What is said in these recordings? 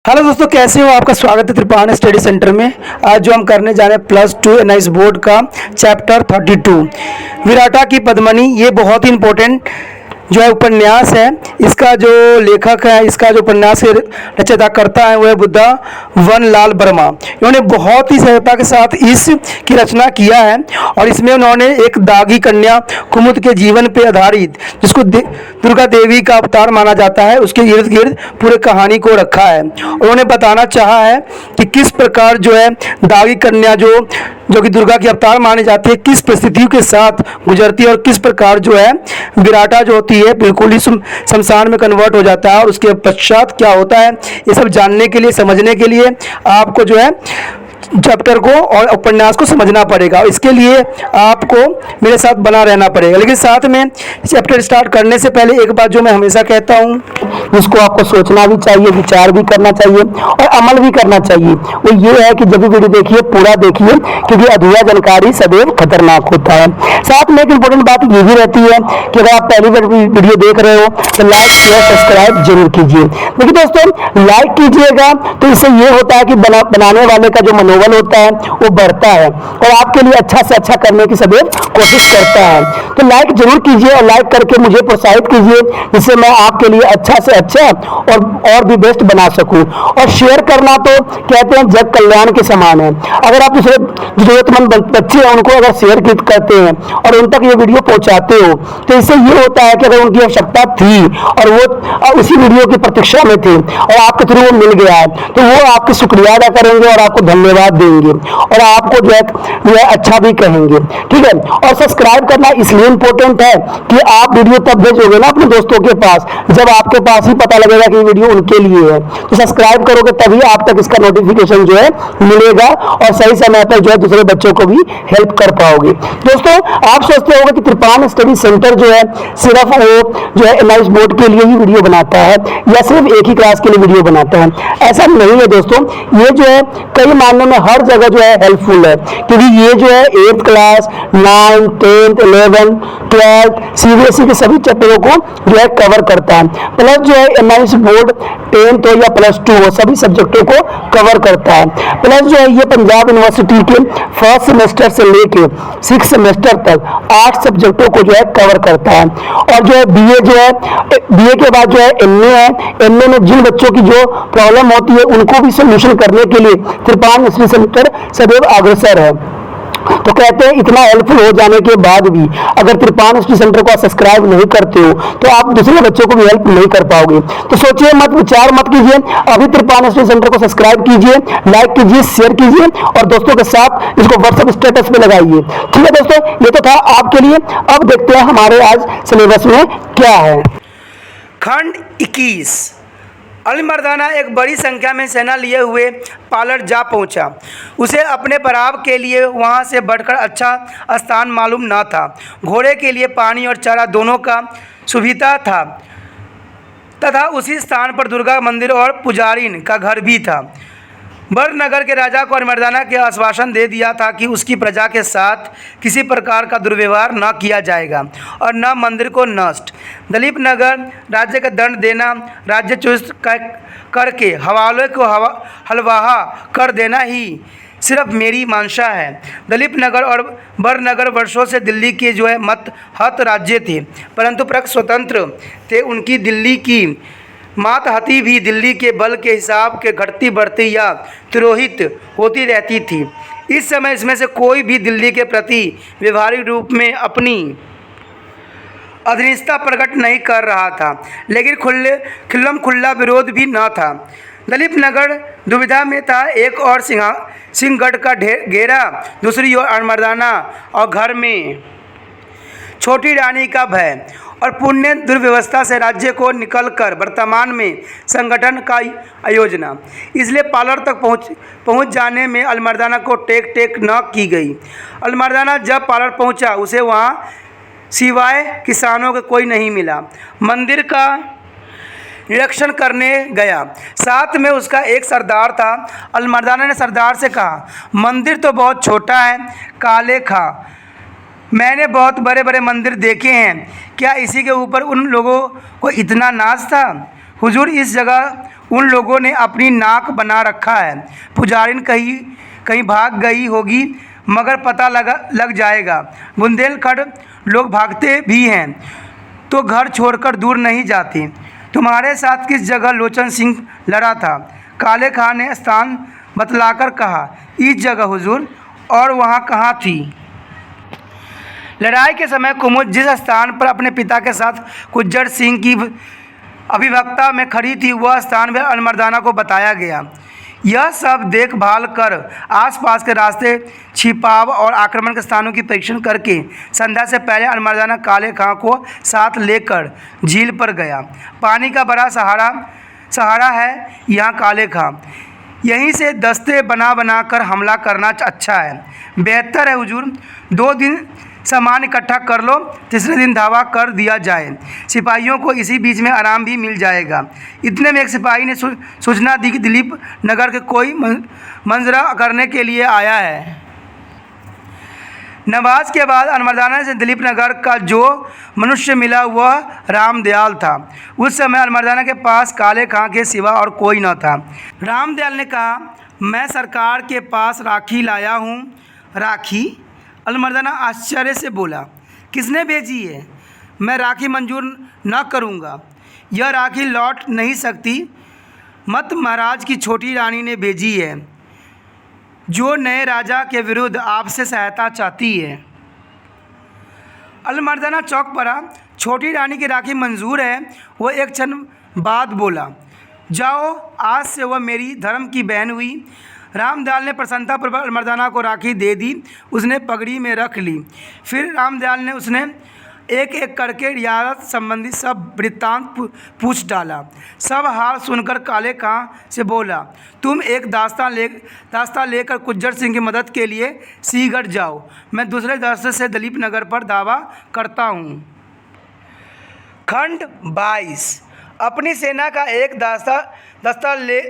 Hello दोस्तों, कैसे हो? आपका स्वागत है त्रिपाण स्टडी सेंटर में। आज जो हम करने जा रहे हैं +2 एनआईएस बोर्ड का चैप्टर 32 विराटा की पद्मिनी। ये बहुत ही इम्पोर्टेंट जो है उपन्यास है। इसका जो लेखक है, इसका जो उपन्यास के रचयिता करता है वह बुद्धा वन लाल वर्मा। इन्होंने बहुत ही सहजता के साथ इसकी रचना किया है और इसमें उन्होंने एक दागी कन्या कुमुद के जीवन पर आधारित, जिसको दुर्गा देवी का अवतार माना जाता है, उसके इर्द गिर्द पूरे कहानी को रखा है। उन्होंने बताना चाहा है कि किस प्रकार जो है दागी कन्या जो कि दुर्गा की अवतार मानी जाती है, किस परिस्थितियों के साथ गुजरती है और किस प्रकार जो है विराटा जो होती है बिल्कुल ही शमशान में कन्वर्ट हो जाता है और उसके पश्चात क्या होता है, ये सब जानने के लिए, समझने के लिए आपको जो है चैप्टर को और उपन्यास को समझना पड़ेगा। इसके लिए आपको मेरे साथ बना रहना पड़ेगा। लेकिन साथ में चैप्टर स्टार्ट करने से पहले एक बात जो मैं हमेशा कहता हूँ, जिसको आपको सोचना भी चाहिए, विचार भी करना चाहिए और अमल भी करना चाहिए, वो ये है कि जब भी वीडियो देखिए पूरा देखिए, क्योंकि अधूरा जानकारी सदैव खतरनाक होता है। साथ में एक इम्पोर्टेंट बात ये भी रहती है कि अगर आप पहली बार वीडियो देख रहे हो तो लाइक शेयर सब्सक्राइब जरूर कीजिए। देखिए दोस्तों, लाइक कीजिएगा तो इससे ये होता है कि बनाने वाले का जो मनोबल होता है वो बढ़ता है और आपके लिए अच्छा से अच्छा करने की सदैव कोशिश करता है। तो लाइक जरूर कीजिए और लाइक करके मुझे प्रोत्साहित कीजिए, जिससे मैं आपके लिए अच्छा से अच्छा और भी बेस्ट बना सकूं। और शेयर करना तो कहते हैं जग कल्याण के समान है। अगर आप दूसरे जरूरतमंद बच्चे हैं उनको अगर शेयर करते हैं और उन तक ये वीडियो पहुंचाते हो तो इससे ये होता है कि अगर उनकी आवश्यकता थी और वो उसी वीडियो की प्रतीक्षा में थे और आपके थ्रू वो मिल गया है तो वो आपके शुक्रिया अदा करेंगे और आपको धन्यवाद देंगे और आपको जो है अच्छा भी कहेंगे। ठीक है, और सब्सक्राइब करना इसलिए इंपॉर्टेंट है कि आप वीडियो तब भेजोगे ना अपने दोस्तों के पास जब आपके पास ही पता लगेगा कि वीडियो उनके लिए है। तो सब्सक्राइब करोगे तभी आप तक इसका नोटिफिकेशन जो है मिलेगा और सही समय पर जो है दूसरे बच्चों को भी हेल्प कर पाओगे। दोस्तों, आप सोचते होंगे कि त्रिपाण स्टडी सेंटर जो है सिर्फ वो जो है एनआईएस बोर्ड के लिए ही वीडियो बनाता है या सिर्फ एक ही क्लास के लिए वीडियो बनाता है। ऐसा नहीं है दोस्तों, ये जो है कई मायनों में हर जगह जो है हेल्पफुल है, क्योंकि ये जो है 8th class 9th 10th 11th 12th CBSE के सभी चैप्टरों को जो है कवर करता है। प्लस जो है एनआईएस बोर्ड 10th हो या +2 हो सभी सब्जेक्टों को कवर करता है। प्लस जो है ये पंजाब यूनिवर्सिटी के फर्स्ट सेमेस्टर से लेके 6th सेमेस्टर तक 8 सब्जेक्टों को जो है कवर करता है। और जो है बीए के बाद जो है एमए है। एमए में जिन बच्चों की जो प्रॉब्लम होती है उनको भी सोल्यूशन करने के लिए त्रिपाण स्टडी सेंटर सदैव अग्रसर है। तो कहते हैं इतना हेल्पफुल हो जाने के बाद भी अगर त्रिपाण स्टडी सेंटर को सब्सक्राइब नहीं करते हो तो आप दूसरे बच्चों को भी हेल्प नहीं कर पाओगे। तो सोचिए मत, विचार मत कीजिए, अभी त्रिपाण स्टडी सेंटर को सब्सक्राइब कीजिए, लाइक कीजिए, शेयर कीजिए और दोस्तों के साथ इसको व्हाट्सएप स्टेटस पे लगाइए। ठीक है दोस्तों, ये तो था आपके लिए। अब देखते हैं हमारे आज सिलेबस में क्या है। खंड 21। अली मर्दाना एक बड़ी संख्या में सेना लिए हुए पालर जा पहुंचा। उसे अपने पराव के लिए वहां से बढ़कर अच्छा स्थान मालूम न था। घोड़े के लिए पानी और चारा दोनों का सुविधा था तथा उसी स्थान पर दुर्गा मंदिर और पुजारीन का घर भी था। बरनगर के राजा को अलिमर्दाना के आश्वासन दे दिया था कि उसकी प्रजा के साथ किसी प्रकार का दुर्व्यवहार न किया जाएगा और न मंदिर को नष्ट। दलीप नगर राज्य का दंड देना, राज्य चुस्त करके हवाले को हलवाहा कर देना ही सिर्फ मेरी मंशा है। दलीप नगर और बरनगर वर्षों से दिल्ली के जो है मतहत राज्य थे, परंतु प्रक स्वतंत्र थे। उनकी दिल्ली की मातहती भी दिल्ली के बल के हिसाब के घटती बढ़ती या तिरोहित होती रहती थी। इस समय इसमें से कोई भी दिल्ली के प्रति व्यवहारिक रूप में अपनी अधीनता प्रकट नहीं कर रहा था, लेकिन खुल्लम खुल्ला विरोध भी न था। दलीप नगर दुविधा में था। एक और सिंहगढ़ का घेरा, दूसरी ओर अलिमर्दाना और घर में छोटी रानी का भय और पुण्य दुर्व्यवस्था से राज्य को निकलकर वर्तमान में संगठन का आयोजना। इसलिए पालर तक पहुंच जाने में अलिमर्दाना को टेक न की गई। अलिमर्दाना जब पालर पहुंचा उसे वहां सिवाय किसानों के कोई नहीं मिला। मंदिर का निरीक्षण करने गया, साथ में उसका एक सरदार था। अलिमर्दाना ने सरदार से कहा, मंदिर तो बहुत छोटा है काले खा, मैंने बहुत बड़े बड़े मंदिर देखे हैं, क्या इसी के ऊपर उन लोगों को इतना नाज था? हुजूर, इस जगह उन लोगों ने अपनी नाक बना रखा है। पुजारिन कहीं कहीं भाग गई होगी, मगर पता लग जाएगा। बुंदेलखंड लोग भागते भी हैं तो घर छोड़कर दूर नहीं जाते। तुम्हारे साथ किस जगह लोचन सिंह लड़ा था? काले खां ने स्थान बतलाकर कहा, इस जगह हुजूर। और वहाँ कहाँ थी? लड़ाई के समय कुमुद जिस स्थान पर अपने पिता के साथ कुज्जर सिंह की अभिवक्ता में खड़ी थी, वह स्थान भी अलमर्दाना को बताया गया। यह सब देखभाल कर आसपास के रास्ते, छिपाव और आक्रमण के स्थानों की परीक्षण करके संध्या से पहले अलमर्दाना काले खां को साथ लेकर झील पर गया। पानी का बड़ा सहारा है यहाँ काले खां। यहीं से दस्ते बना कर हमला करना अच्छा है, बेहतर है हुजूर। 2 दिन सामान इकट्ठा कर लो, तीसरे दिन धावा कर दिया जाए। सिपाहियों को इसी बीच में आराम भी मिल जाएगा। इतने में एक सिपाही ने सूचना दी कि दिलीप नगर के कोई मंजरा करने के लिए आया है। नवाज के बाद अलमर्दाना से दिलीप नगर का जो मनुष्य मिला वह रामदयाल था। उस समय अलमर्दाना के पास काले खां के सिवा और कोई न था। रामदयाल ने कहा, मैं सरकार के पास राखी लाया हूँ। राखी? अलमर्दाना आश्चर्य से बोला, किसने भेजी है? मैं राखी मंजूर न करूँगा। यह राखी लौट नहीं सकती। मत महाराज की छोटी रानी ने भेजी है, जो नए राजा के विरुद्ध आपसे सहायता चाहती है। अलमर्दाना चौंक पड़ा। छोटी रानी की राखी मंजूर है? वह एक क्षण बाद बोला, जाओ, आज से वह मेरी धर्म की बहन हुई। रामदयाल ने प्रसन्नतापूर्वक अलमर्दाना को राखी दे दी। उसने पगड़ी में रख ली। फिर रामदयाल ने उसने एक एक करके रियासत संबंधी सब वृत्तांत पूछ डाला। सब हाल सुनकर काले खां से बोला, तुम एक दास्ता लेकर कुज्जर सिंह की मदद के लिए सिंहगढ़ जाओ। मैं दूसरे दस्ते से दिलीप नगर पर दावा करता हूँ। खंड 22। अपनी सेना का एक दस्ता ले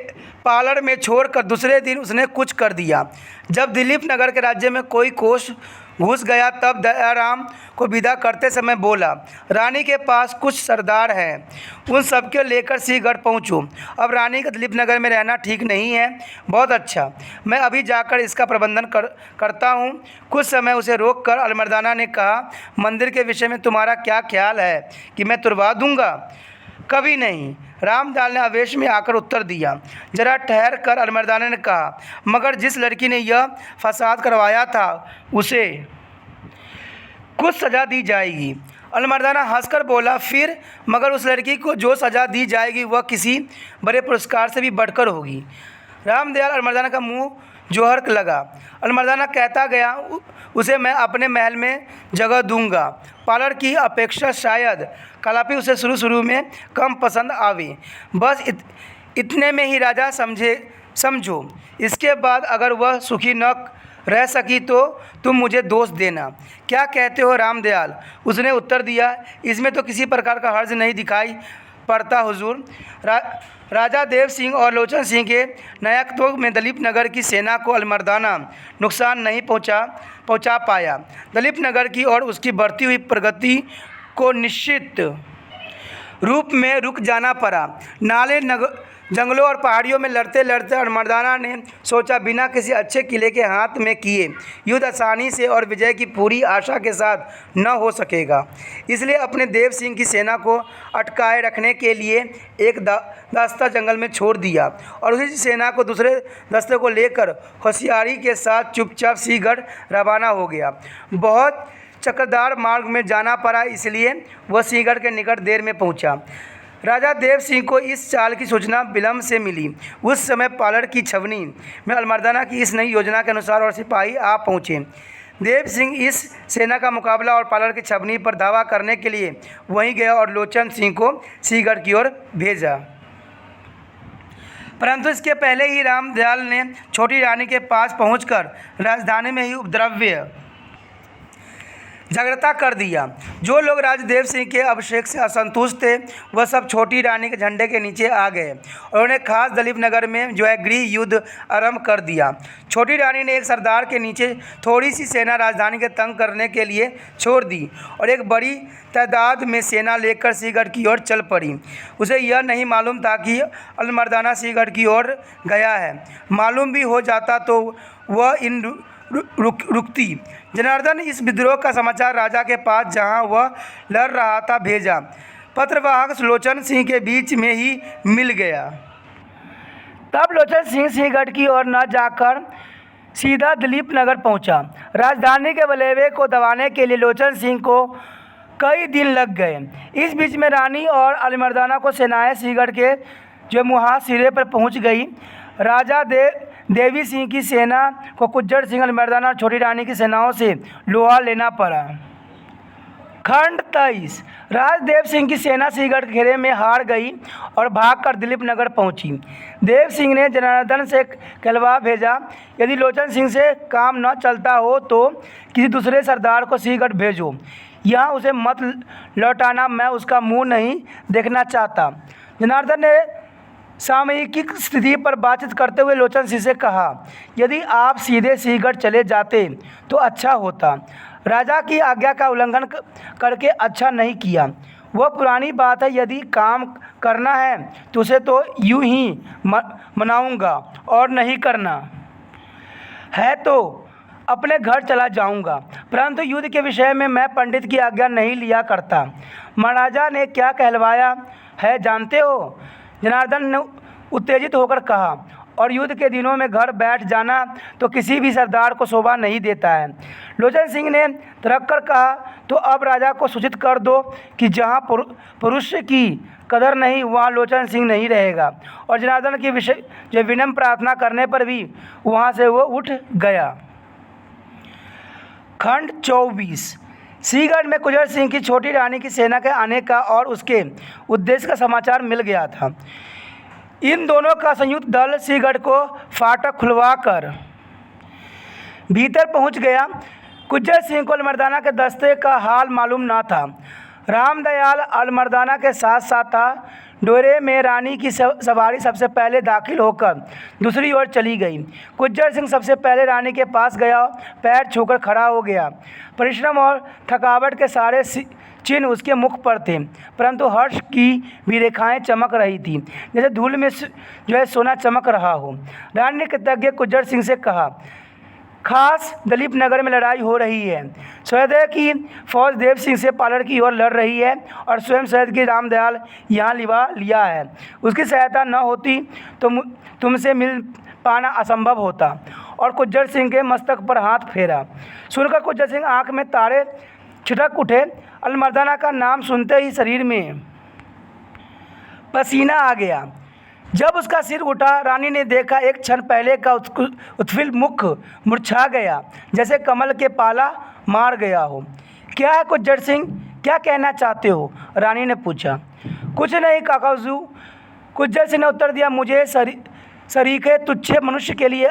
पालड़ में छोड़कर दूसरे दिन उसने कुछ कर दिया। जब दिलीप नगर के राज्य में कोई कोष घुस गया, तब दयाराम को विदा करते समय बोला, रानी के पास कुछ सरदार हैं, उन सबके लेकर सिंहगढ़ पहुँचो। अब रानी का दिलीप नगर में रहना ठीक नहीं है। बहुत अच्छा, मैं अभी जाकर इसका प्रबंधन करता हूँ। कुछ समय उसे रोक कर अलमर्दाना ने कहा, मंदिर के विषय में तुम्हारा क्या ख्याल है कि मैं तुड़वा दूँगा? कभी नहीं, रामदयाल ने आवेश में आकर उत्तर दिया। जरा ठहर कर अलमर्दाना ने कहा, मगर जिस लड़की ने यह फसाद करवाया था उसे कुछ सज़ा दी जाएगी। अलमर्दाना हंसकर बोला, फिर? मगर उस लड़की को जो सज़ा दी जाएगी वह किसी बड़े पुरस्कार से भी बढ़कर होगी। रामदयाल अलमर्दाना का मुंह जोहर लगा। अलमर्दाना कहता गया, उसे मैं अपने महल में जगह दूंगा। पालड़ की अपेक्षा शायद कलापी उसे शुरू में कम पसंद आवे। बस इतने में ही राजा समझो। इसके बाद अगर वह सुखी न रह सकी तो तुम मुझे दोष देना। क्या कहते हो रामदयाल? उसने उत्तर दिया, इसमें तो किसी प्रकार का हर्ज नहीं दिखाई पड़ता हुजूर। राजा देव सिंह और लोचन सिंह के नायकत्व में दिलीप नगर की सेना को अलमर्दाना नुकसान नहीं पहुंचा पाया। दिलीप नगर की और उसकी बढ़ती हुई प्रगति को निश्चित रूप में रुक जाना पड़ा। नाले जंगलों और पहाड़ियों में लड़ते अलमर्दाना ने सोचा, बिना किसी अच्छे किले के हाथ में किए युद्ध आसानी से और विजय की पूरी आशा के साथ न हो सकेगा। इसलिए अपने देव सिंह की सेना को अटकाए रखने के लिए एक दस्ता जंगल में छोड़ दिया और उसी सेना को दूसरे दस्ते को लेकर होशियारी के साथ चुपचाप सिंहगढ़ रवाना हो गया। बहुत चक्रदार मार्ग में जाना पड़ा, इसलिए वह सिंहगढ़ के निकट देर में पहुंचा। राजा देव सिंह को इस चाल की सूचना विलम्ब से मिली। उस समय पालड़ की छवनी में अलमर्दाना की इस नई योजना के अनुसार और सिपाही आ पहुँचे। देव सिंह इस सेना का मुकाबला और पालड़ की छवनी पर दावा करने के लिए वहीं गया और लोचन सिंह को सिंहगढ़ की ओर भेजा। परंतु इसके पहले ही रामदयाल ने छोटी रानी के पास पहुंचकर राजधानी में ही उपद्रव्य झगड़ता कर दिया। जो लोग राजदेव सिंह के अभिषेक से असंतुष्ट थे वह सब छोटी रानी के झंडे के नीचे आ गए और उन्हें खास दलीप नगर में जो है गृह युद्ध आरंभ कर दिया। छोटी रानी ने एक सरदार के नीचे थोड़ी सी सेना राजधानी के तंग करने के लिए छोड़ दी और एक बड़ी तादाद में सेना लेकर सिंहगढ़ की ओर चल पड़ी। उसे यह नहीं मालूम था कि अलमर्दाना सिंहगढ़ की ओर गया है। मालूम भी हो जाता तो वह इन रुकती। जनार्दन इस विद्रोह का समाचार राजा के पास जहां वह लड़ रहा था भेजा। पत्रवाहक लोचन सिंह के बीच में ही मिल गया। तब लोचन सिंह सिंहगढ़ की ओर न जाकर सीधा दलीप नगर पहुंचा। राजधानी के वलेवे को दबाने के लिए लोचन सिंह को कई दिन लग गए। इस बीच में रानी और अलीमर्दाना को सेनाएं सिंहगढ़ के जो मुहासिरे पर पहुंच गई। राजा देवी सिंह की सेना को कुज्जर सिंह, अलीमर्दाना और छोटी रानी की सेनाओं से लोहा लेना पड़ा। खंड 23। राजदेव सिंह की सेना सिंहगढ़ के घेरे में हार गई और भागकर दिलीप नगर पहुंची। देव सिंह ने जनार्दन से कहलवा भेजा, यदि लोचन सिंह से काम न चलता हो तो किसी दूसरे सरदार को सिंहगढ़ भेजो। यहाँ उसे मत लौटाना, मैं उसका मुंह नहीं देखना चाहता। जनार्दन ने सामयिक स्थिति पर बातचीत करते हुए लोचन सिंह से कहा, यदि आप सीधे सिंहगढ़ चले जाते तो अच्छा होता। राजा की आज्ञा का उल्लंघन करके अच्छा नहीं किया। वह पुरानी बात है, यदि काम करना है तो उसे तो यूं ही मनाऊंगा और नहीं करना है तो अपने घर चला जाऊंगा। परंतु युद्ध के विषय में मैं पंडित की आज्ञा नहीं लिया करता। महाराजा ने क्या कहलवाया है जानते हो? जनार्दन ने उत्तेजित होकर कहा, और युद्ध के दिनों में घर बैठ जाना तो किसी भी सरदार को शोभा नहीं देता है। लोचन सिंह ने तर्क कर कहा, तो अब राजा को सूचित कर दो कि जहाँ पुरुष की कदर नहीं वहाँ लोचन सिंह नहीं रहेगा। और जनार्दन की विषय जो विनम्र प्रार्थना करने पर भी वहाँ से वो उठ गया। खंड 24। सिंहगढ़ में कुंवर सिंह की छोटी रानी की सेना के आने का और उसके उद्देश्य का समाचार मिल गया था। इन दोनों का संयुक्त दल सिंहगढ़ को फाटक खुलवाकर भीतर पहुंच गया। कुंवर सिंह को अलमर्दाना के दस्ते का हाल मालूम न था। रामदयाल अलमर्दाना के साथ साथ था। डोरे में रानी की सवारी सबसे पहले दाखिल होकर दूसरी ओर चली गई। कुंवर सिंह सबसे पहले रानी के पास गया, पैर छूकर खड़ा हो गया। परिश्रम और थकावट के सारे चिन्ह उसके मुख पर थे, परंतु हर्ष की भी रेखाएं चमक रही थी, जैसे धूल में जो है सोना चमक रहा हो। रानी ने कृतज्ञ कुंवर सिंह से कहा, खास दलीप नगर में लड़ाई हो रही है। सहदेव की फौज देव सिंह से पालड़ की ओर लड़ रही है और स्वयं सहदेव की रामदयाल यहाँ लिवा लिया है। उसकी सहायता न होती तो तुमसे मिल पाना असंभव होता। और कुंवर सिंह के मस्तक पर हाथ फेरा। सुनकर कुंवर सिंह आँख में तारे छिटक उठे। अलमर्दाना का नाम सुनते ही शरीर में पसीना आ गया। जब उसका सिर उठा, रानी ने देखा एक क्षण पहले का उत्फुल्ल मुख मुरझा गया, जैसे कमल के पाला मार गया हो। क्या है कुंवर सिंह, क्या कहना चाहते हो? रानी ने पूछा। कुछ नहीं काकाजू, कुंवर सिंह ने उत्तर दिया। मुझे सरीखे तुच्छ मनुष्य के लिए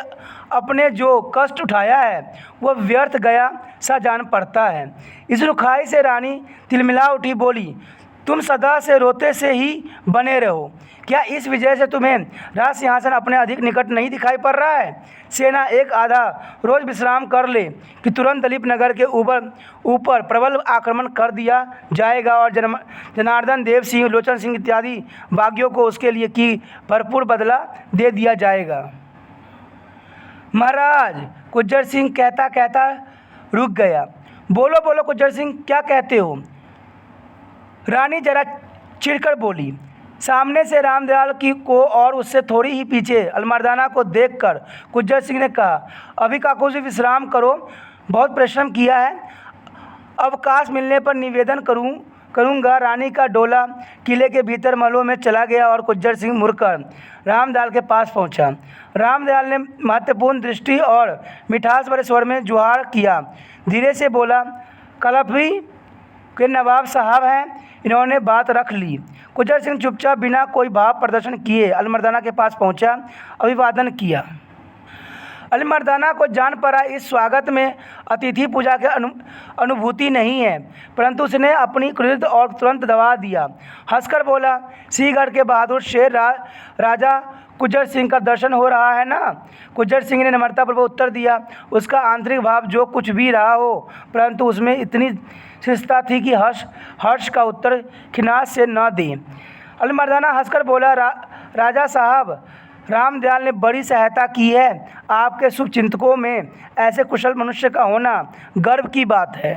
अपने जो कष्ट उठाया है वह व्यर्थ गया सा जान पड़ता है। इस रुखाई से रानी तिलमिला उठी, बोली, तुम सदा से रोते से ही बने रहो। क्या इस विजय से तुम्हें राज सिंहासन अपने अधिक निकट नहीं दिखाई पड़ रहा है? सेना एक आधा रोज विश्राम कर ले कि तुरंत दलीप नगर के ऊपर प्रबल आक्रमण कर दिया जाएगा और जनार्दन देव सिंह, लोचन सिंह इत्यादि बागियों को उसके लिए की भरपूर बदला दे दिया जाएगा। महाराज, कुंवर सिंह कहता कहता रुक गया। बोलो बोलो कुंवर सिंह, क्या कहते हो? रानी जरा चिढ़कर बोली। सामने से रामदयाल की को और उससे थोड़ी ही पीछे अलमर्दाना को देखकर कुंवर सिंह ने कहा, अभी काकू से विश्राम करो, बहुत परिश्रम किया है। अवकाश मिलने पर निवेदन करूँगा। रानी का डोला किले के भीतर महलों में चला गया और कुंवर सिंह मुड़कर रामदयाल के पास पहुंचा। रामदयाल ने महत्वपूर्ण दृष्टि और मिठास भरे स्वर में जुहार किया। धीरे से बोला, कलफी के नवाब साहब हैं, इन्होंने बात रख ली। कुंवर सिंह चुपचाप बिना कोई भाव प्रदर्शन किए अलमर्दाना के पास पहुंचा, अभिवादन किया। अलीमर्दाना को जान पड़ा इस स्वागत में अतिथि पूजा की अनुभूति नहीं है, परंतु उसने अपनी क्रोध और तुरंत दबा दिया। हंसकर बोला, सिंहगढ़ के बहादुर शेर राजा कुंजर सिंह का दर्शन हो रहा है ना? कुंजर सिंह ने नम्रतापूर्वक उत्तर दिया। उसका आंतरिक भाव जो कुछ भी रहा हो, परंतु उसमें इतनी शिष्टता थी कि हर्ष का उत्तर खिन्नास से न दे। अलीमर्दाना हंसकर बोला, राजा साहब, रामदयाल ने बड़ी सहायता की है। आपके शुभचिंतकों में ऐसे कुशल मनुष्य का होना गर्व की बात है।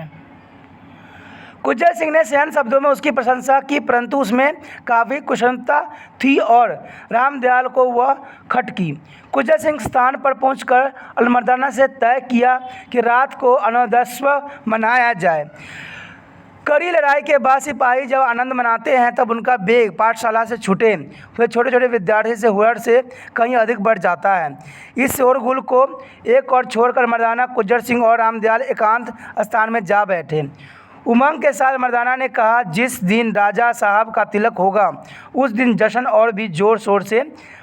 कुंजर सिंह ने सहन शब्दों में उसकी प्रशंसा की, परंतु उसमें काफ़ी कुशलता थी और रामदयाल को वह खटकी। कुंजर सिंह स्थान पर पहुंचकर अलीमर्दाना से तय किया कि रात को अनोदस्व मनाया जाए। कड़ी लड़ाई के बाद सिपाही जब आनंद मनाते हैं तब उनका वेग पाठशाला से छूटे हुए छोटे छोटे विद्यार्थी से हुड़ से कहीं अधिक बढ़ जाता है। इस शोरगुल को एक और छोड़कर मर्दाना, कुंजर सिंह और रामदयाल एकांत स्थान में जा बैठे। उमंग के साथ मर्दाना ने कहा, जिस दिन राजा साहब का तिलक होगा उस दिन जश्न और भी ज़ोर शोर से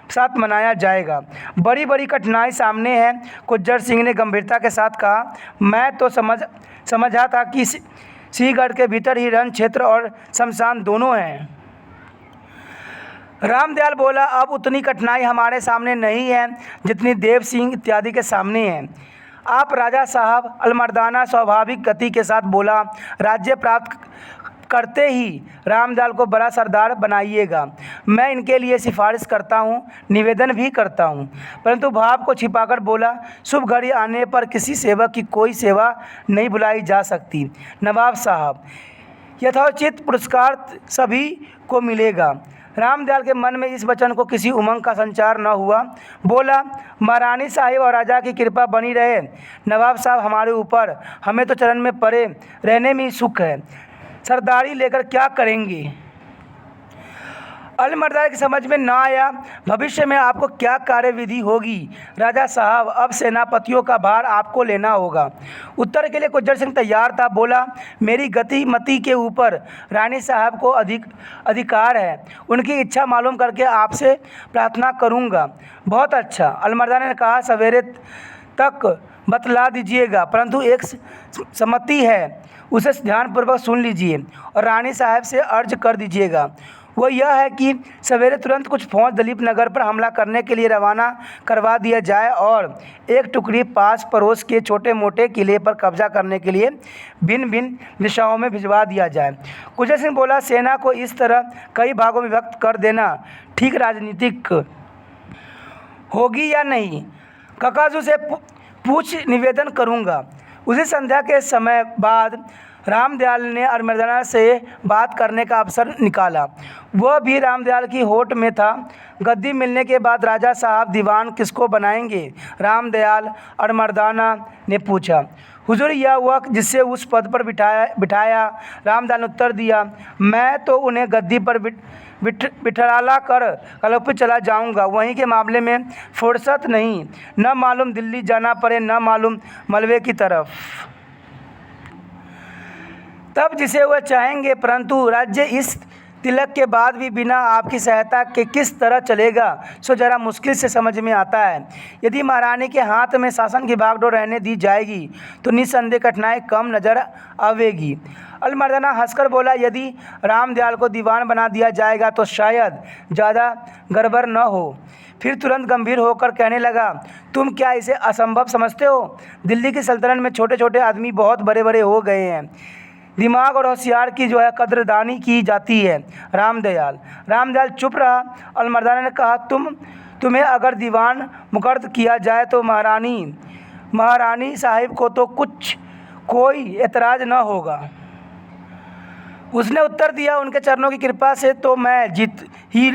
साथ मनाया जाएगा। बड़ी बड़ी कठिनाई सामने है। कुंजर सिंह ने गंभीरता के साथ कहा, मैं तो समझा था कि सिंहगढ़ के भीतर ही रण क्षेत्र और शमशान दोनों हैं। रामदयाल बोला, अब उतनी कठिनाई हमारे सामने नहीं है जितनी देव सिंह इत्यादि के सामने है। आप राजा साहब, अलीमर्दाना स्वाभाविक गति के साथ बोला, राज्य प्राप्त करते ही रामदयाल को बड़ा सरदार बनाइएगा। मैं इनके लिए सिफारिश करता हूँ, निवेदन भी करता हूँ। परंतु भाव को छिपाकर बोला, शुभ घड़ी आने पर किसी सेवक की कोई सेवा नहीं भुलाई जा सकती। नवाब साहब, यथोचित पुरस्कार सभी को मिलेगा। रामदयाल के मन में इस वचन को किसी उमंग का संचार न हुआ। बोला, महारानी साहिब और राजा की कृपा बनी रहे। नवाब साहब हमारे ऊपर, हमें तो चरण में पड़े रहने में ही सुख है। सरदारी लेकर क्या करेंगे? अलीमर्दाना की समझ में न आया, भविष्य में आपको क्या कार्यविधि होगी? राजा साहब, अब सेनापतियों का भार आपको लेना होगा। उत्तर के लिए कुंजर सिंह तैयार था। बोला, मेरी गतिमति के ऊपर रानी साहब को अधिकार है। उनकी इच्छा मालूम करके आपसे प्रार्थना करूंगा। बहुत अच्छा, अलीमर्दाना ने कहा, सवेरे तक बतला दीजिएगा, परंतु एक सम्मति है, उसे ध्यानपूर्वक सुन लीजिए और रानी साहब से अर्ज कर दीजिएगा। वो यह है कि सवेरे तुरंत कुछ फौज दलीप नगर पर हमला करने के लिए रवाना करवा दिया जाए और एक टुकड़ी पास पड़ोस के छोटे मोटे किले पर कब्जा करने के लिए भिन्न भिन्न दिशाओं में भिजवा दिया जाए। कुंजर सिंह बोला, सेना को इस तरह कई भागों में विभक्त कर देना ठीक राजनीतिक होगी या नहीं? ककाजू से पूछ निवेदन करूँगा। उसी संध्या के समय बाद रामदयाल ने अलीमर्दाना से बात करने का अवसर निकाला। वह भी रामदयाल की होठ में था। गद्दी मिलने के बाद राजा साहब दीवान किसको बनाएंगे? रामदयाल अलीमर्दाना ने पूछा। हुजूर, यह हुआ जिससे उस पद पर बिठाया। रामदयाल ने उत्तर दिया, मैं तो उन्हें गद्दी पर बिठला कर कलप चला जाऊंगा। वहीं के मामले में फुर्सत नहीं, न मालूम दिल्ली जाना पड़े, न मालूम मलबे की तरफ। तब जिसे वह चाहेंगे, परंतु राज्य इस तिलक के बाद भी बिना आपकी सहायता के किस तरह चलेगा, सो जरा मुश्किल से समझ में आता है। यदि महारानी के हाथ में शासन की बागडोर रहने दी जाएगी तो निस्संदेह कठिनाई कम नजर आवेगी। अलीमर्दाना हंसकर बोला, यदि रामदयाल को दीवान बना दिया जाएगा तो शायद ज़्यादा गड़बड़ न हो। फिर तुरंत गंभीर होकर कहने लगा, तुम क्या इसे असंभव समझते हो? दिल्ली की सल्तनत में छोटे छोटे आदमी बहुत बड़े बड़े हो गए हैं। दिमाग और होशियार की जो है कदरदानी की जाती है। रामदयाल चुप रहा। अलीमर्दाना ने कहा, तुम्हें अगर दीवान मुकर्रर किया जाए तो महारानी साहिब को तो कोई एतराज़ न होगा। उसने उत्तर दिया, उनके चरणों की कृपा से तो मैं जीत ही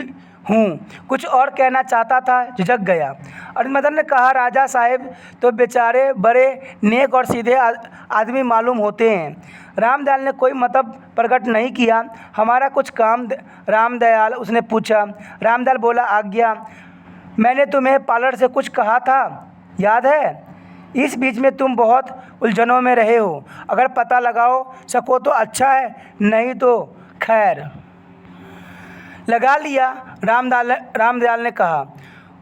हूँ। कुछ और कहना चाहता था, झिझक गया। अलीमर्दाना ने कहा, राजा साहब तो बेचारे बड़े नेक और सीधे आदमी मालूम होते हैं। रामदयाल ने कोई मतलब प्रकट नहीं किया। हमारा कुछ काम रामदयाल, उसने पूछा। रामदयाल बोला, आज्ञा। मैंने तुम्हें पार्लर से कुछ कहा था, याद है? इस बीच में तुम बहुत उलझनों में रहे हो। अगर पता लगाओ सको तो अच्छा है, नहीं तो खैर। लगा लिया, रामदयाल ने कहा।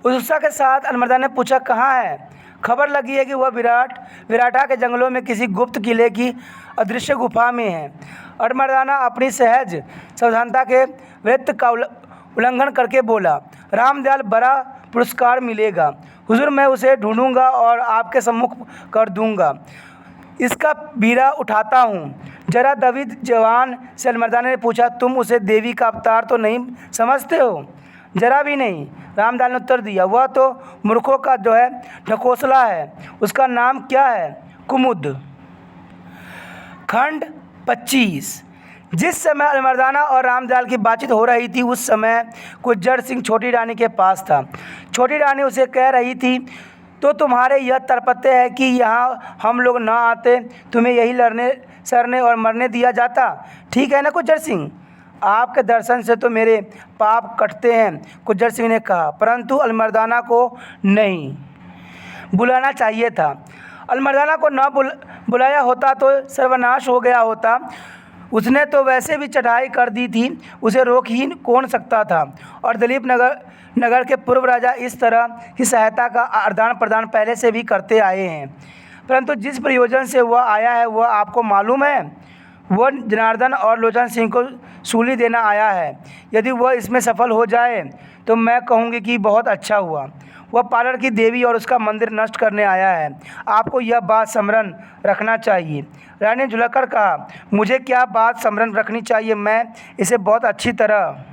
उत्साह के साथ अलीमर्दाना ने पूछा, कहाँ है? खबर लगी है कि वह विराटा के जंगलों में किसी गुप्त किले की अदृश्य गुफा में है। अमरदाना अपनी सहज सावधानता के वृत्त का उल्लंघन करके बोला, रामदयाल बड़ा पुरस्कार मिलेगा हुजूर, मैं उसे ढूंढूंगा और आपके सम्मुख कर दूंगा। इसका बीड़ा उठाता हूँ। जरा दवित जवान से अमरदाना ने पूछा, तुम उसे देवी का अवतार तो नहीं समझते हो? जरा भी नहीं, रामदयाल ने उत्तर दिया। वह तो मूर्खों का जो है ढकोसला है। उसका नाम क्या है? कुमुद। खंड 25। जिस समय अमरदाना और रामदयाल की बातचीत हो रही थी उस समय गुज्जर सिंह छोटी रानी के पास था। छोटी रानी उसे कह रही थी, तो तुम्हारे यह तरपते है कि यहाँ हम लोग ना आते, तुम्हें यही लड़ने सरने और मरने दिया जाता। ठीक है ना गुज्जर सिंह? आपके दर्शन से तो मेरे पाप कटते हैं, गुज्जर सिंह ने कहा, परंतु अमरदाना को नहीं बुलाना चाहिए था। अमरदाना को न बुलाया होता तो सर्वनाश हो गया होता। उसने तो वैसे भी चढ़ाई कर दी थी, उसे रोक ही कौन सकता था। और दिलीप नगर के पूर्व राजा इस तरह की सहायता का आदान प्रदान पहले से भी करते आए हैं, परंतु जिस प्रयोजन से वह आया है वह आपको मालूम है। वह जनार्दन और लोचन सिंह को सूली देना आया है। यदि वह इसमें सफल हो जाए तो मैं कहूँगी कि बहुत अच्छा हुआ। वह पालड़ की देवी और उसका मंदिर नष्ट करने आया है। आपको यह बात स्मरण रखना चाहिए। रानी ने झुलकर कहा, मुझे क्या बात स्मरण रखनी चाहिए? मैं इसे बहुत अच्छी तरह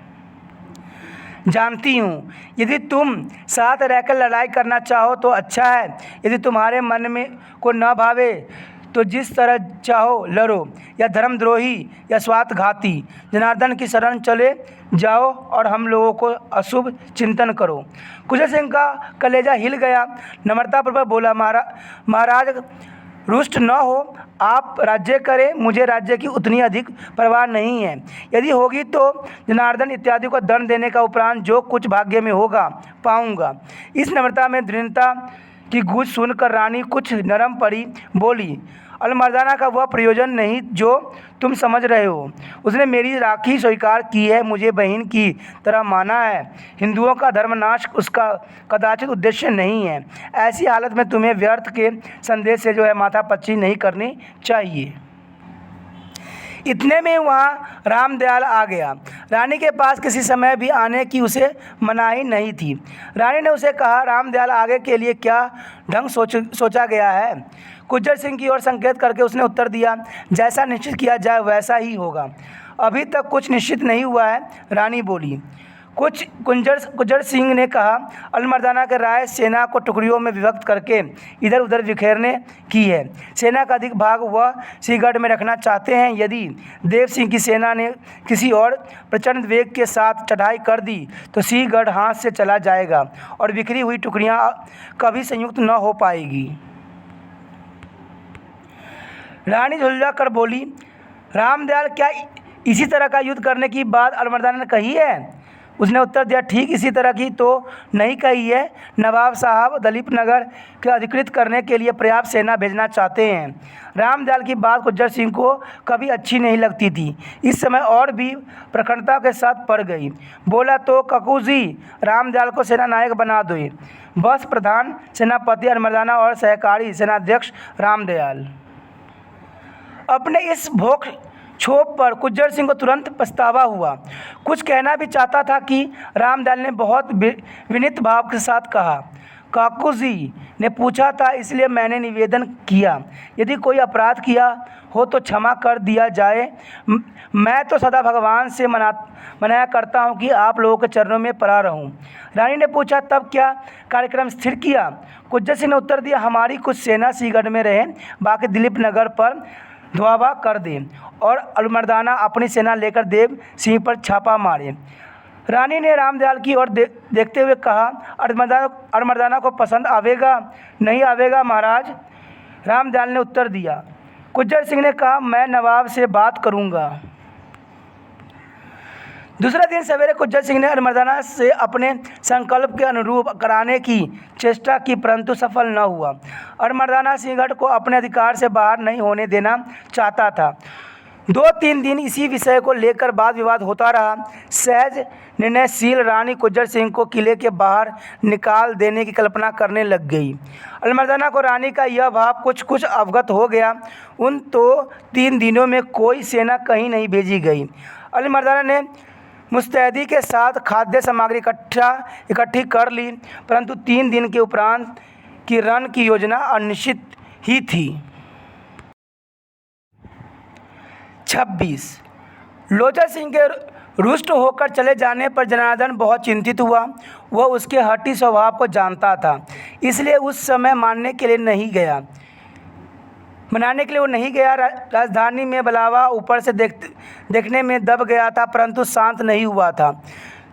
जानती हूँ। यदि तुम साथ रहकर लड़ाई करना चाहो तो अच्छा है, यदि तुम्हारे मन में को न भावे तो जिस तरह चाहो लड़ो, या धर्मद्रोही या स्वार्थघाती जनार्दन की शरण चले जाओ और हम लोगों को अशुभ चिंतन करो। गुज्जर सिंह का कलेजा हिल गया। नम्रतापूर्वक बोला, महाराज रुष्ट न हो, आप राज्य करें, मुझे राज्य की उतनी अधिक परवाह नहीं है। यदि होगी तो जनार्दन इत्यादि को दंड देने का उपरांत जो कुछ भाग्य में होगा पाऊंगा। इस नम्रता में दृढ़ता की गूंज सुनकर रानी कुछ नरम पड़ी, बोली, अमरदाना का वह प्रयोजन नहीं जो तुम समझ रहे हो। उसने मेरी राखी स्वीकार की है, मुझे बहन की तरह माना है। हिंदुओं का धर्मनाश उसका कदाचित उद्देश्य नहीं है। ऐसी हालत में तुम्हें व्यर्थ के संदेश से जो है माथापच्ची नहीं करनी चाहिए। इतने में वहाँ रामदयाल आ गया। रानी के पास किसी समय भी आने की उसे मनाही नहीं थी। रानी ने उसे कहा, रामदयाल आगे के लिए क्या ढंग सोचा गया है? गुज्जर सिंह की ओर संकेत करके उसने उत्तर दिया, जैसा निश्चित किया जाए वैसा ही होगा। अभी तक कुछ निश्चित नहीं हुआ है, रानी बोली। गुज्जर सिंह ने कहा, अमरदाना के राय सेना को टुकड़ियों में विभक्त करके इधर उधर बिखेरने की है। सेना का अधिक भाग वह सिंहगढ़ में रखना चाहते हैं। यदि देव सिंह की सेना ने किसी और प्रचंड वेग के साथ चढ़ाई कर दी तो सिंहगढ़ हाथ से चला जाएगा और बिखरी हुई टुकड़ियां कभी संयुक्त न हो पाएगी। रानी झुल्ला कर बोली, रामदयाल क्या इसी तरह का युद्ध करने की बात अमरदाना ने कही है? उसने उत्तर दिया, ठीक इसी तरह की तो नहीं कही है। नवाब साहब दिलीप नगर के अधिकृत करने के लिए पर्याप्त सेना भेजना चाहते हैं। रामदयाल की बात गुज्जर सिंह को कभी अच्छी नहीं लगती थी, इस समय और भी प्रखरता के साथ पड़ गई। बोला, तो ककूजी रामदयाल को सेना नायक बना दो। बस प्रधान सेनापति अमरदाना और सहकारी सेनाध्यक्ष रामदयाल। अपने इस भोग छोप पर गुज्जर सिंह को तुरंत पछतावा हुआ। कुछ कहना भी चाहता था कि रामदयाल ने बहुत विनीत भाव के साथ कहा, काकू जी ने पूछा था इसलिए मैंने निवेदन किया, यदि कोई अपराध किया हो तो क्षमा कर दिया जाए। मैं तो सदा भगवान से मनाया करता हूँ कि आप लोगों के चरणों में पड़ा रहूँ। रानी ने पूछा, तब क्या कार्यक्रम स्थिर किया? गुज्जर सिंह ने उत्तर दिया, हमारी कुछ सेना सिंहगढ़ में रहे, बाकी दिलीप नगर पर धुआवा कर दे और अमरदाना अपनी सेना लेकर देव सिंह पर छापा मारे। रानी ने रामदयाल की ओर देखते हुए कहा, अमरदाना को पसंद आवेगा नहीं आवेगा महाराज? रामदयाल ने उत्तर दिया। गुज्जर सिंह ने कहा, मैं नवाब से बात करूंगा। दूसरे दिन सवेरे गुज्जर सिंह ने अमरदाना से अपने संकल्प के अनुरूप कराने की चेष्टा की, परंतु सफल न हुआ। अमरदाना सिंहगढ़ को अपने अधिकार से बाहर नहीं होने देना चाहता था। 2-3 दिन इसी विषय को लेकर वाद विवाद होता रहा। सहज निर्णयशील रानी गुज्जर सिंह को किले के बाहर निकाल देने की कल्पना करने लग गई। अलमर्दाना को रानी का यह भाव कुछ कुछ अवगत हो गया। उन 3 दिनों में कोई सेना कहीं नहीं भेजी गई। अलमर्दाना ने मुस्तैदी के साथ खाद्य सामग्री इकट्ठी कर ली, परंतु 3 दिन के उपरांत की रण की योजना अनिश्चित ही थी। 26 लोचन सिंह के रुष्ट होकर चले जाने पर जनार्दन बहुत चिंतित हुआ। वह उसके हठी स्वभाव को जानता था, इसलिए उस समय मनाने के लिए वो नहीं गया। राजधानी में बलावा ऊपर से देखने में दब गया था, परंतु शांत नहीं हुआ था।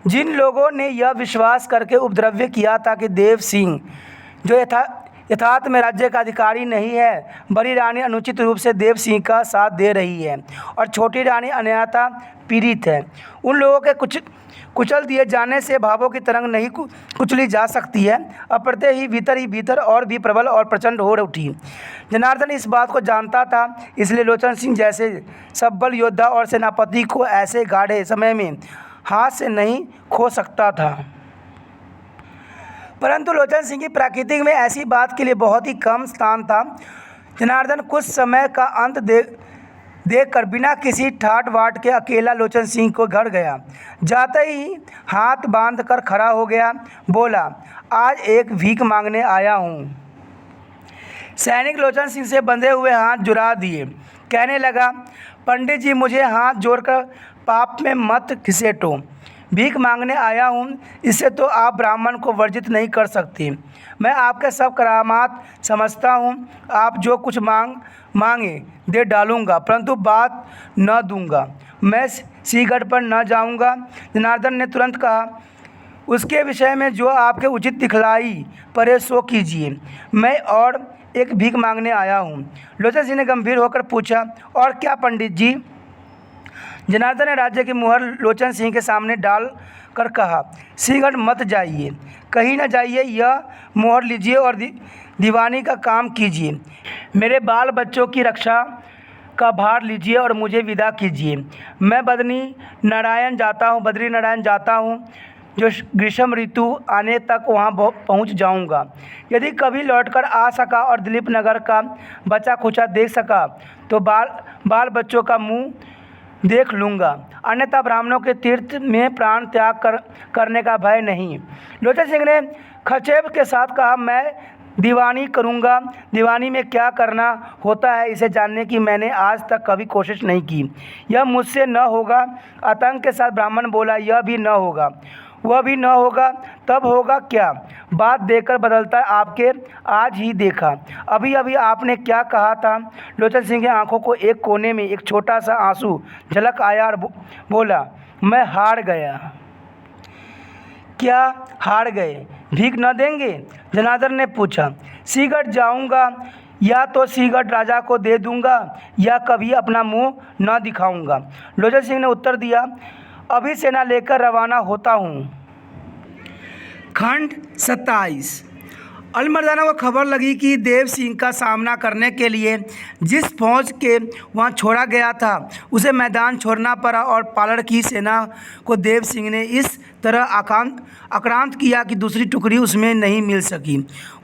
जिन लोगों ने यह विश्वास करके उपद्रव किया था कि देव सिंह जो यथार्थ में राज्य का अधिकारी नहीं है, बड़ी रानी अनुचित रूप से देव सिंह का साथ दे रही है और छोटी रानी अन्यथा पीड़ित है, उन लोगों के कुचल दिए जाने से भावों की तरंग नहीं कुचली जा सकती है। अप्रत्यय ही भीतर और भी प्रबल और प्रचंड हो उठी। जनार्दन इस बात को जानता था, इसलिए लोचन सिंह जैसे सबल योद्धा और सेनापति को ऐसे गाढ़े समय में हाथ से नहीं खो सकता था। परंतु लोचन सिंह की प्रकृति में ऐसी बात के लिए बहुत ही कम स्थान था। जनार्दन कुछ समय का अंत देखकर बिना किसी ठाट बाट के अकेला लोचन सिंह को घर गया। जाते ही हाथ बांध कर खड़ा हो गया, बोला, आज एक भीख मांगने आया हूँ। सैनिक लोचन सिंह से बंधे हुए हाथ जुड़ा दिए। कहने लगा, पंडित जी, मुझे हाथ जोड़कर पाप में मत घसीटो। भीख मांगने आया हूँ, इससे तो आप ब्राह्मण को वर्जित नहीं कर सकती। मैं आपके सब करामात समझता हूँ। आप जो कुछ मांगे दे डालूँगा, परंतु बात न दूँगा। मैं सिंहगढ़ पर न जाऊँगा। जनार्दन ने तुरंत कहा, उसके विषय में जो आपके उचित दिखलाई पड़े सो कीजिए। मैं और एक भीख मांगने आया हूँ। लोचन सिंह ने गंभीर होकर पूछा, और क्या पंडित जी? जनार्दन ने राज्य की मुहर लोचन सिंह के सामने डाल कर कहा, सिंहगढ़ मत जाइए, कहीं न जाइए। यह मुहर लीजिए और दीवानी का काम कीजिए। मेरे बाल बच्चों की रक्षा का भार लीजिए और मुझे विदा कीजिए। मैं बद्री नारायण जाता हूँ, जो ग्रीष्म ऋतु आने तक वहाँ पहुँच जाऊँगा। यदि कभी लौटकर आ सका और दिलीप नगर का बचा खुचा देख सका तो बाल बच्चों का मुँह देख लूँगा, अन्यथा ब्राह्मणों के तीर्थ में प्राण त्याग करने का भय नहीं। लोचन सिंह ने खचेब के साथ कहा, मैं दीवानी करूँगा। दीवानी में क्या करना होता है इसे जानने की मैंने आज तक कभी कोशिश नहीं की। यह मुझसे न होगा। आतंक के साथ ब्राह्मण बोला, यह भी न होगा, वह भी न होगा, तब होगा क्या? बात देखकर बदलता है आपके, आज ही देखा। अभी अभी आपने क्या कहा था? लोचन सिंह की आंखों को एक कोने में एक छोटा सा आंसू झलक आया और बोला, मैं हार गया। क्या हार गए? भीख न देंगे? जनार्दन ने पूछा। सिंहगढ़ जाऊंगा, या तो सिंहगढ़ राजा को दे दूंगा या कभी अपना मुंह न दिखाऊंगा। लोचन सिंह ने उत्तर दिया, अभी सेना लेकर रवाना होता हूँ। खंड 27। अलमर्दाना को खबर लगी कि देव सिंह का सामना करने के लिए जिस फौज के वहाँ छोड़ा गया था उसे मैदान छोड़ना पड़ा और पालड़ की सेना को देव सिंह ने इस तरह आक्रांत किया कि दूसरी टुकड़ी उसमें नहीं मिल सकी।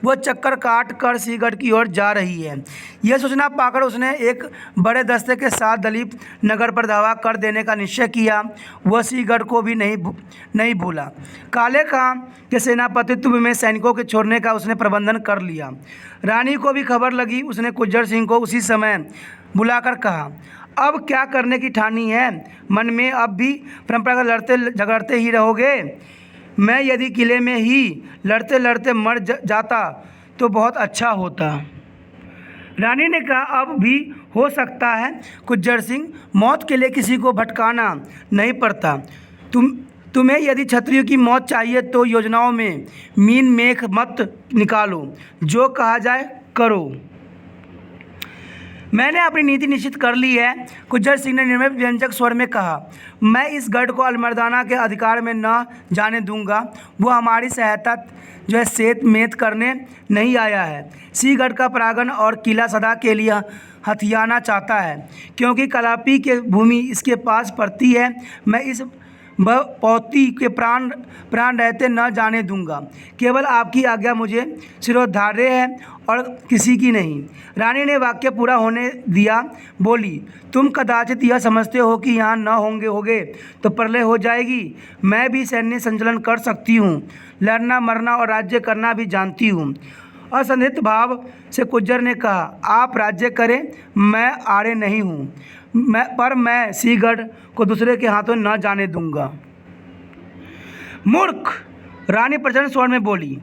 वह चक्कर काट कर सिंहगढ़ की ओर जा रही है। यह सूचना पाकर उसने एक बड़े दस्ते के साथ दिलीप नगर पर धावा कर देने का निश्चय किया। वह सिंहगढ़ को भी नहीं भूला। काले खां के सेनापतित्व में सैनिकों के छोड़ने का उसने प्रबंधन कर लिया। रानी को भी खबर लगी। उसने गुज्जर सिंह को उसी समय बुलाकर कहा, अब क्या करने की ठानी है? मन में अब भी परंपरागत लड़ते झगड़ते ही रहोगे? मैं यदि किले में ही लड़ते लड़ते मर जाता तो बहुत अच्छा होता। रानी ने कहा, अब भी हो सकता है गुज्जर सिंह, मौत के लिए किसी को भटकाना नहीं पड़ता। तुम्हें यदि क्षत्रियों की मौत चाहिए तो योजनाओं में मीन मेख मत निकालो, जो कहा जाए करो। मैंने अपनी नीति निश्चित कर ली है। गुज्जर सिंह ने निर्मल व्यंजक स्वर में कहा, मैं इस गढ़ को अलमर्दाना के अधिकार में न जाने दूंगा। वो हमारी सहायता जो है सेत मेत करने नहीं आया है। सिंहगढ़ का परागण और किला सदा के लिए हथियाना चाहता है, क्योंकि कलापी की भूमि इसके पास पड़ती है। मैं इस पौती के प्राण रहते न जाने दूंगा। केवल आपकी आज्ञा मुझे शिरोधार्य है और किसी की नहीं। रानी ने वाक्य पूरा होने दिया, बोली, तुम कदाचित यह समझते हो कि यहाँ न होगे तो प्रलय हो जाएगी। मैं भी सैन्य संचालन कर सकती हूँ, लड़ना मरना और राज्य करना भी जानती हूँ। असंदिग्ध भाव से कुज्जर ने कहा, आप राज्य करें, मैं आड़े नहीं हूँ, पर मैं सिंहगढ़ को दूसरे के हाथों न जाने दूंगा। मूर्ख, रानी प्रचंड स्वर में बोली,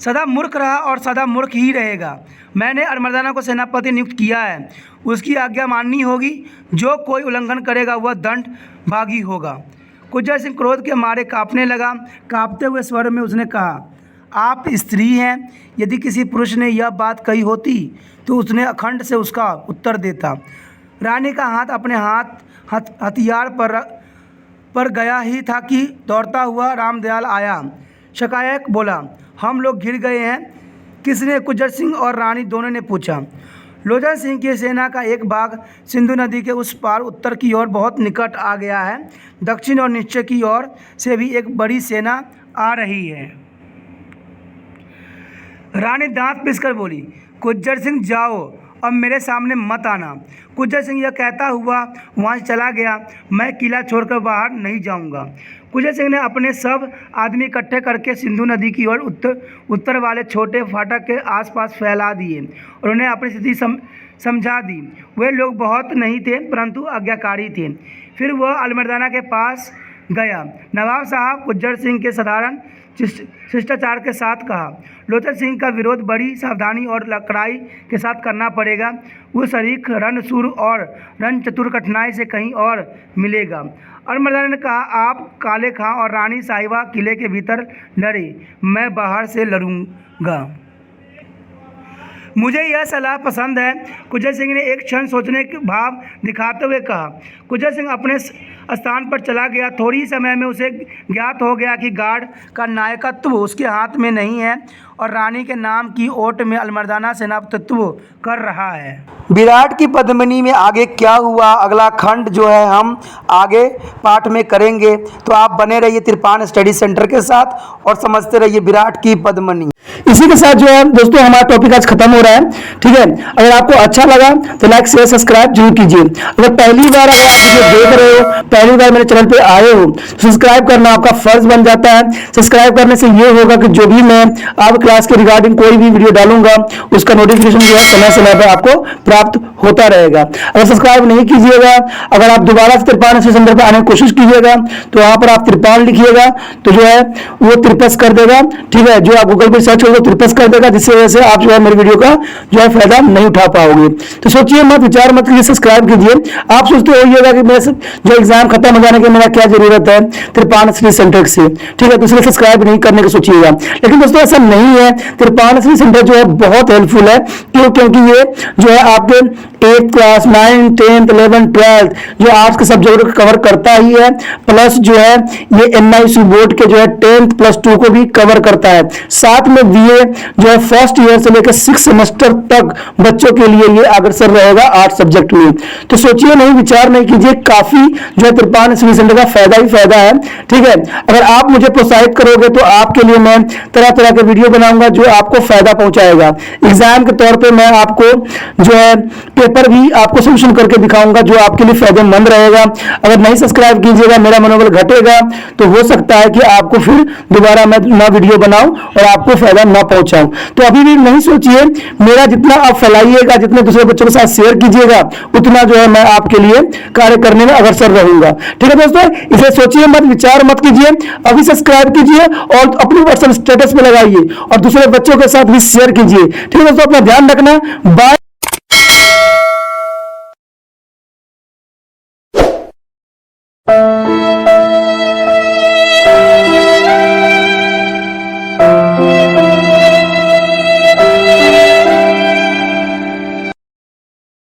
सदा मूर्ख रहा और सदा मूर्ख ही रहेगा। मैंने अमरदाना को सेनापति नियुक्त किया है, उसकी आज्ञा माननी होगी। जो कोई उल्लंघन करेगा वह दंड भागी होगा। कुज्जर सिंह क्रोध के मारे कांपने लगा। कांपते हुए स्वर में उसने कहा, आप स्त्री हैं। यदि किसी पुरुष ने यह बात कही होती तो उसने अखंड से उसका उत्तर देता। रानी का हाथ अपने हथियार पर गया ही था कि दौड़ता हुआ रामदयाल आया। शकायक बोला, हम लोग घिर गए हैं। किसने? कुज्जर सिंह और रानी दोनों ने पूछा। लोचन सिंह की सेना का एक भाग सिंधु नदी के उस पार उत्तर की ओर बहुत निकट आ गया है। दक्षिण और निश्चय की ओर से भी एक बड़ी सेना आ रही है। रानी दांत पिसकर बोली, कुज्जर सिंह जाओ, अब मेरे सामने मत आना। कुज्जर सिंह यह कहता हुआ वहाँ से चला गया। मैं किला छोड़कर बाहर नहीं जाऊँगा। कुज्जर सिंह ने अपने सब आदमी इकट्ठे करके सिंधु नदी की ओर उत्तर वाले छोटे फाटक के आसपास फैला दिए और उन्हें अपनी स्थिति समझा दी। वे लोग बहुत नहीं थे, परंतु आज्ञाकारी थे। फिर वह अल्मर्दाना के पास गया। नवाब साहब, कुज्जर सिंह के साधारण शिष्टाचार के साथ कहा, लोचन सिंह का विरोध बड़ी सावधानी और लड़ाई के साथ करना पड़ेगा। वो शरीक रणशूर और रणचतुर कठिनाई से कहीं और मिलेगा। अल्मर्दाना ने कहा, आप काले खां और रानी साहिबा किले के भीतर लड़े, मैं बाहर से लड़ूंगा। मुझे यह सलाह पसंद है। कुज्जर सिंह ने एक क्षण सोचने के भाव दिखाते हुए कहा। कुज्जर सिंह अपने स्थान पर चला गया। थोड़ी समय में उसे ज्ञात हो गया कि गार्ड का नायकत्व उसके हाथ में नहीं है और रानी के नाम की ओट में अल्मर्दाना सेनापतित्व कर रहा है। विराट की पद्मिनी में आगे क्या हुआ, अगला खंड जो है हम आगे पाठ में करेंगे। तो आप बने रहिए तिरपान स्टडी सेंटर के साथ और समझते रहिए विराट की पद्मिनी। इसी के साथ जो है दोस्तों हमारा टॉपिक आज खत्म हो रहा है। ठीक है, अगर आपको अच्छा लगा तो लाइक शेयर सब्सक्राइब जरूर कीजिए। अगर पहली बार अगर आप वीडियो देख रहे हो, पहली बार मेरे चैनल पे आए हो, तो सब्सक्राइब करना आपका फर्ज बन जाता है। सब्सक्राइब करने से ये होगा कि जो भी मैं आप क्लास के रिगार्डिंग कोई भी वीडियो डालूंगा उसका नोटिफिकेशन जो है समय समय पर आपको प्राप्त होता रहेगा। अगर सब्सक्राइब नहीं कीजिएगा, अगर आप दोबारा से तिरपान सेंटर पर आने की कोशिश कीजिएगा तो वहां पर आप तिरपान लिखिएगा तो जो है वो तिरपस कर देगा। ठीक है, जो आप गूगल पर सर्च करोगे तिरपस कर देगा, जिससे वजह से आप जो है मेरे वीडियो का जो है फायदा नहीं उठा पाओगे। तो सोचिए मत, विचार मत कीजिए, सब्सक्राइब कीजिए। आप सोचते होइएगा कि मेरे जो एग्जाम खत्म हो जाने के मेरा क्या जरूरत है तिरपान स्टडी सेंटर से। ठीक है, तो इसलिए सब्सक्राइब नहीं करने की सोचिएगा। लेकिन दोस्तों ऐसा नहीं है, तिरपान स्टडी सेंटर जो है बहुत हेल्पफुल है। क्यों? क्योंकि ये जो है आपके 8th class 9th 10th 11th 12th जो आर्ट्स के सब्जेक्ट को कवर करता ही है, प्लस जो है ये NIC बोर्ड के जो है 10th + 2 को भी कवर करता है। साथ में BA जो है फर्स्ट ईयर से लेकर 6 सेमेस्टर तक बच्चों के लिए ये अग्रसर रहेगा आर्ट सब्जेक्ट में। तो सोचिए नहीं, विचार नहीं कीजिए, काफी जो है तिरपान स्टडी सेंटर का फायदा ही फायदा है। ठीक है, अगर आप मुझे प्रोत्साहित करोगे तो आपके लिए मैं तरह तरह के वीडियो बनाऊंगा जो आपको फायदा पहुंचाएगा। एग्जाम के तौर पे मैं आपको जो है पेपर भी आपको सोल्यूशन करके दिखाऊंगा जो आपके लिए फायदेमंद रहेगा। अगर नहीं सब्सक्राइब कीजिएगा, मेरा मनोबल घटेगा, तो हो सकता है कि आपको फिर दोबारा मैं नया वीडियो बनाऊं और आपको फायदा ना पहुंचाऊं। तो अभी भी नहीं सोचिए, मेरा जितना आप फैलाइएगा, जितने दूसरे बच्चों के साथ शेयर कीजिएगा, उतना जो है मैं आपके लिए कार्य करने में अग्रसर रहूंगा। ठीक है दोस्तों, इसे सोचिए मत, विचार मत कीजिए, अभी सब्सक्राइब कीजिए और अपनी व्हाट्सएप स्टेटस में लगाइए और दूसरे बच्चों के साथ भी शेयर कीजिए। ठीक है दोस्तों, अपना ध्यान रखना। बाय।